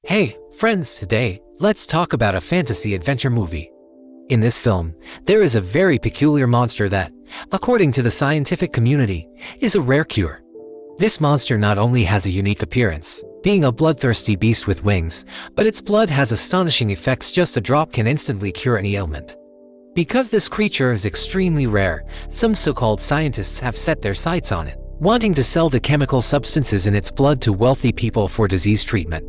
Hey, friends, today, let's talk about a fantasy adventure movie. In this film, there is a very peculiar monster that, according to the scientific community, is a rare cure. This monster not only has a unique appearance, being a bloodthirsty beast with wings, but its blood has astonishing effects. Just a drop can instantly cure any ailment. Because this creature is extremely rare, some so-called scientists have set their sights on it, wanting to sell the chemical substances in its blood to wealthy people for disease treatment.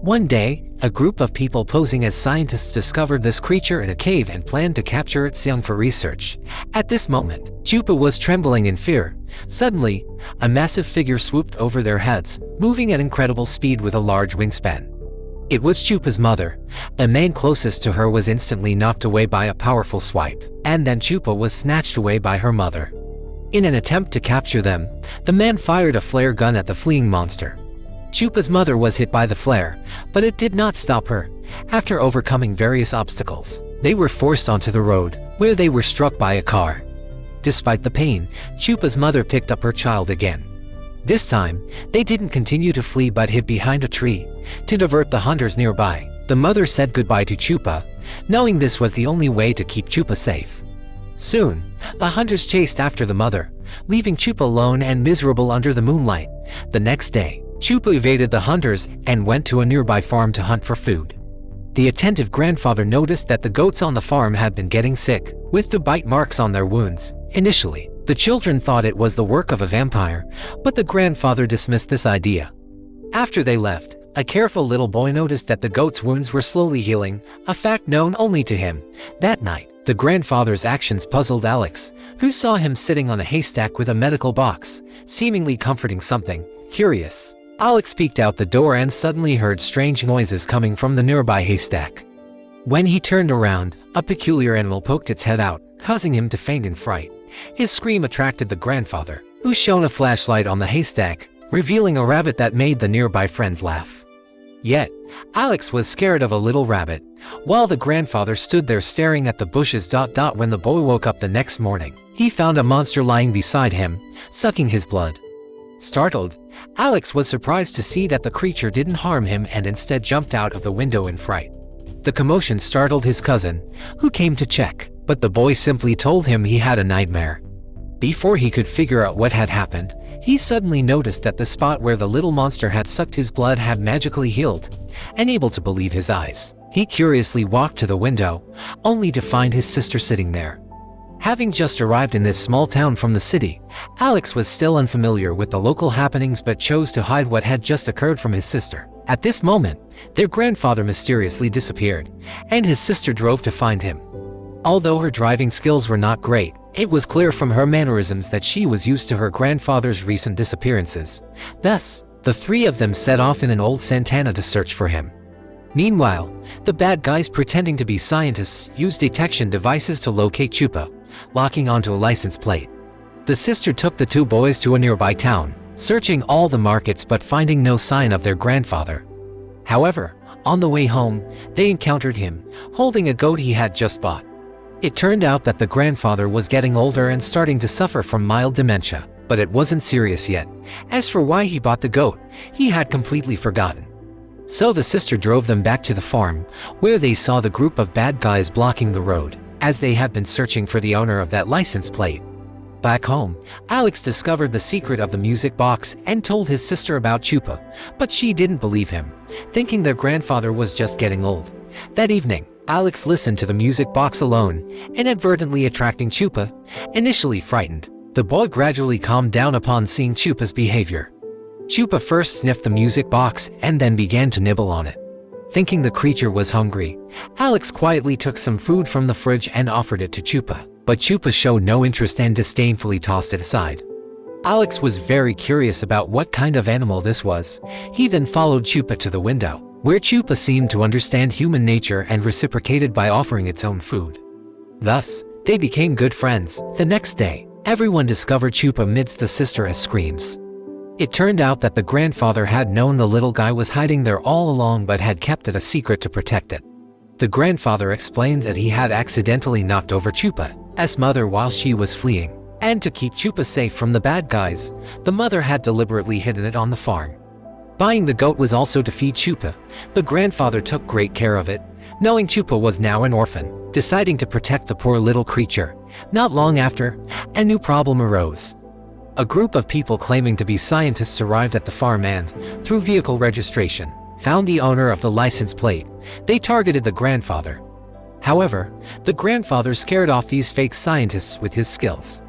One day, a group of people posing as scientists discovered this creature in a cave and planned to capture its young for research. At this moment, Chupa was trembling in fear. Suddenly, a massive figure swooped over their heads, moving at incredible speed with a large wingspan. It was Chupa's mother. A man closest to her was instantly knocked away by a powerful swipe, and then Chupa was snatched away by her mother. In an attempt to capture them, the man fired a flare gun at the fleeing monster. Chupa's mother was hit by the flare, but it did not stop her. After overcoming various obstacles, they were forced onto the road, where they were struck by a car. Despite the pain, Chupa's mother picked up her child again. This time, they didn't continue to flee but hid behind a tree. To divert the hunters nearby, the mother said goodbye to Chupa, knowing this was the only way to keep Chupa safe. Soon, the hunters chased after the mother, leaving Chupa alone and miserable under the moonlight. The next day, Chupa evaded the hunters and went to a nearby farm to hunt for food. The attentive grandfather noticed that the goats on the farm had been getting sick, with the bite marks on their wounds. Initially, the children thought it was the work of a vampire, but the grandfather dismissed this idea. After they left, a careful little boy noticed that the goats' wounds were slowly healing, a fact known only to him. That night, the grandfather's actions puzzled Alex, who saw him sitting on a haystack with a medical box, seemingly comforting something. Curious, Alex peeked out the door and suddenly heard strange noises coming from the nearby haystack. When he turned around, a peculiar animal poked its head out, causing him to faint in fright. His scream attracted the grandfather, who shone a flashlight on the haystack, revealing a rabbit that made the nearby friends laugh. Yet, Alex was scared of a little rabbit, while the grandfather stood there staring at the bushes. When the boy woke up the next morning, he found a monster lying beside him, sucking his blood. Startled, Alex was surprised to see that the creature didn't harm him and instead jumped out of the window in fright. The commotion startled his cousin, who came to check, but the boy simply told him he had a nightmare. Before he could figure out what had happened, he suddenly noticed that the spot where the little monster had sucked his blood had magically healed. Unable to believe his eyes, he curiously walked to the window, only to find his sister sitting there. Having just arrived in this small town from the city, Alex was still unfamiliar with the local happenings but chose to hide what had just occurred from his sister. At this moment, their grandfather mysteriously disappeared, and his sister drove to find him. Although her driving skills were not great, it was clear from her mannerisms that she was used to her grandfather's recent disappearances. Thus, the three of them set off in an old Santana to search for him. Meanwhile, the bad guys pretending to be scientists used detection devices to locate Chupa, locking onto a license plate. The sister took the two boys to a nearby town, searching all the markets but finding no sign of their grandfather. However, on the way home, they encountered him, holding a goat he had just bought. It turned out that the grandfather was getting older and starting to suffer from mild dementia, but it wasn't serious yet. As for why he bought the goat, he had completely forgotten. So the sister drove them back to the farm, where they saw the group of bad guys blocking the road, as they had been searching for the owner of that license plate. Back home, Alex discovered the secret of the music box and told his sister about Chupa, but she didn't believe him, thinking their grandfather was just getting old. That evening, Alex listened to the music box alone, inadvertently attracting Chupa. Initially frightened, the boy gradually calmed down upon seeing Chupa's behavior. Chupa first sniffed the music box and then began to nibble on it. Thinking the creature was hungry, Alex quietly took some food from the fridge and offered it to Chupa, but Chupa showed no interest and disdainfully tossed it aside. Alex was very curious about what kind of animal this was. He then followed Chupa to the window, where Chupa seemed to understand human nature and reciprocated by offering its own food. Thus, they became good friends. The next day, everyone discovered Chupa amidst the sister's screams. It turned out that the grandfather had known the little guy was hiding there all along but had kept it a secret to protect it. The grandfather explained that he had accidentally knocked over Chupa's mother while she was fleeing, and to keep Chupa safe from the bad guys, the mother had deliberately hidden it on the farm. Buying the goat was also to feed Chupa. The grandfather took great care of it, knowing Chupa was now an orphan, deciding to protect the poor little creature. Not long after, a new problem arose. A group of people claiming to be scientists arrived at the farm and, through vehicle registration, found the owner of the license plate. They targeted the grandfather. However, the grandfather scared off these fake scientists with his skills.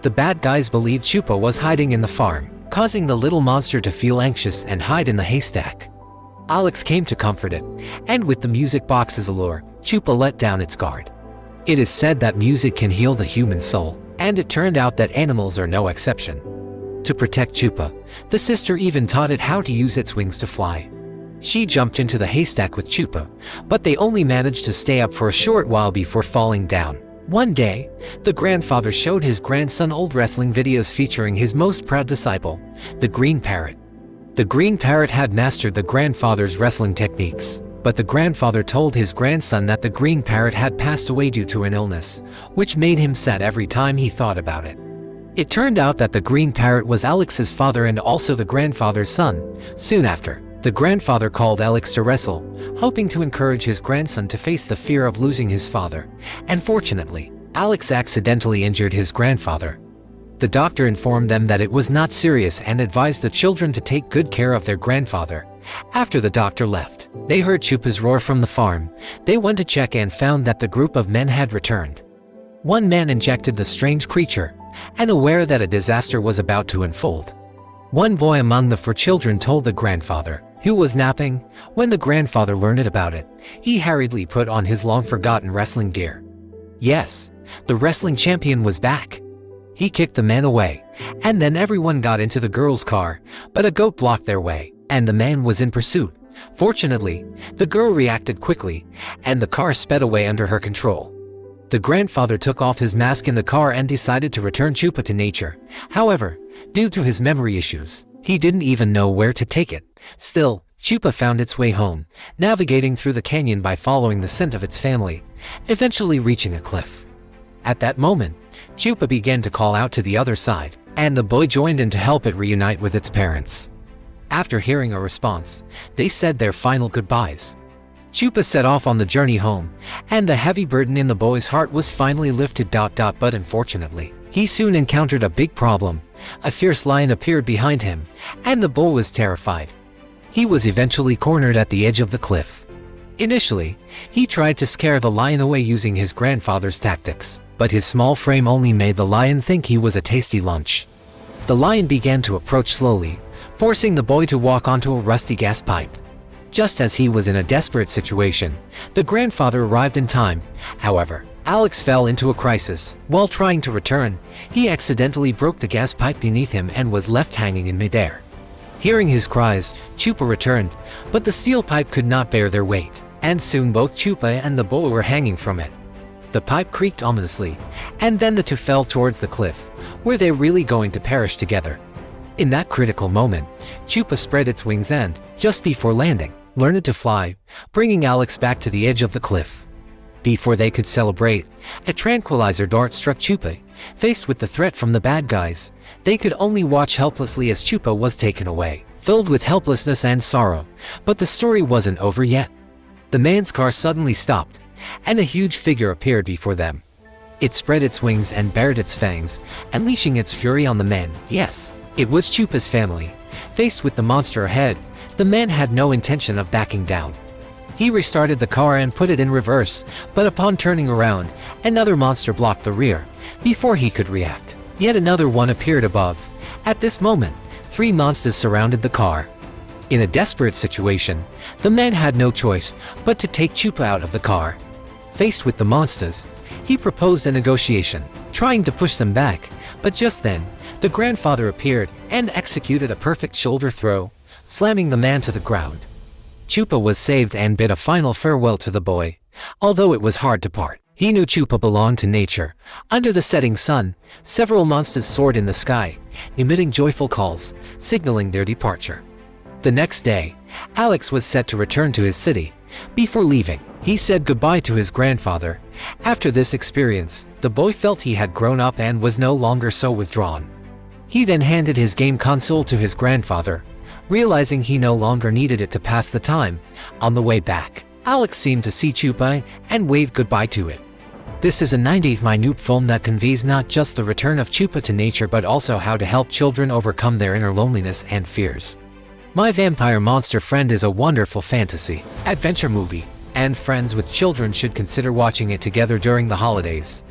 The bad guys believed Chupa was hiding in the farm, causing the little monster to feel anxious and hide in the haystack. Alex came to comfort it, and with the music box's allure, Chupa let down its guard. It is said that music can heal the human soul, and it turned out that animals are no exception. To protect Chupa, the sister even taught it how to use its wings to fly. She jumped into the haystack with Chupa, but they only managed to stay up for a short while before falling down. One day, the grandfather showed his grandson old wrestling videos featuring his most proud disciple, the Green Parrot. The Green Parrot had mastered the grandfather's wrestling techniques, but the grandfather told his grandson that the Green Parrot had passed away due to an illness, which made him sad every time he thought about it. It turned out that the Green Parrot was Alex's father and also the grandfather's son. Soon after, the grandfather called Alex to wrestle, hoping to encourage his grandson to face the fear of losing his father. Unfortunately, Alex accidentally injured his grandfather. The doctor informed them that it was not serious and advised the children to take good care of their grandfather. After the doctor left, they heard Chupa's roar from the farm. They went to check and found that the group of men had returned. One man injected the strange creature, and aware that a disaster was about to unfold. One boy among the 4 children told the grandfather, who was napping. When the grandfather learned about it, he hurriedly put on his long-forgotten wrestling gear. Yes, the wrestling champion was back. He kicked the man away, and then everyone got into the girl's car, but a goat blocked their way, and the man was in pursuit. Fortunately, the girl reacted quickly, and the car sped away under her control. The grandfather took off his mask in the car and decided to return Chupa to nature. However, due to his memory issues, he didn't even know where to take it. Still, Chupa found its way home, navigating through the canyon by following the scent of its family, eventually reaching a cliff. At that moment, Chupa began to call out to the other side, and the boy joined in to help it reunite with its parents. After hearing a response, they said their final goodbyes. Chupa set off on the journey home, and the heavy burden in the boy's heart was finally lifted. But unfortunately, he soon encountered a big problem. A fierce lion appeared behind him, and the boy was terrified. He was eventually cornered at the edge of the cliff. Initially, he tried to scare the lion away using his grandfather's tactics, but his small frame only made the lion think he was a tasty lunch. The lion began to approach slowly, forcing the boy to walk onto a rusty gas pipe. Just as he was in a desperate situation, the grandfather arrived in time. However, Alex fell into a crisis. While trying to return, he accidentally broke the gas pipe beneath him and was left hanging in midair. Hearing his cries, Chupa returned, but the steel pipe could not bear their weight, and soon both Chupa and the boy were hanging from it. The pipe creaked ominously, and then the two fell towards the cliff. Were they really going to perish together? In that critical moment, Chupa spread its wings and, just before landing, learned to fly, bringing Alex back to the edge of the cliff. Before they could celebrate, a tranquilizer dart struck Chupa. Faced with the threat from the bad guys, they could only watch helplessly as Chupa was taken away, filled with helplessness and sorrow. But the story wasn't over yet. The man's car suddenly stopped, and a huge figure appeared before them. It spread its wings and bared its fangs, unleashing its fury on the men. Yes, it was Chupa's family. Faced with the monster ahead, the man had no intention of backing down. He restarted the car and put it in reverse, but upon turning around, another monster blocked the rear. Before he could react, yet another one appeared above. At this moment, 3 monsters surrounded the car. In a desperate situation, the man had no choice but to take Chupa out of the car. Faced with the monsters, he proposed a negotiation, trying to push them back, but just then, the grandfather appeared and executed a perfect shoulder throw, slamming the man to the ground. Chupa was saved and bid a final farewell to the boy. Although it was hard to part, he knew Chupa belonged to nature. Under the setting sun, several monsters soared in the sky, emitting joyful calls, signaling their departure. The next day, Alex was set to return to his city. Before leaving, he said goodbye to his grandfather. After this experience, the boy felt he had grown up and was no longer so withdrawn. He then handed his game console to his grandfather. Realizing he no longer needed it to pass the time, on the way back, Alex seemed to see Chupa and waved goodbye to it. This is a 90-minute film that conveys not just the return of Chupa to nature but also how to help children overcome their inner loneliness and fears. My Vampire Monster Friend is a wonderful fantasy adventure movie, and friends with children should consider watching it together during the holidays.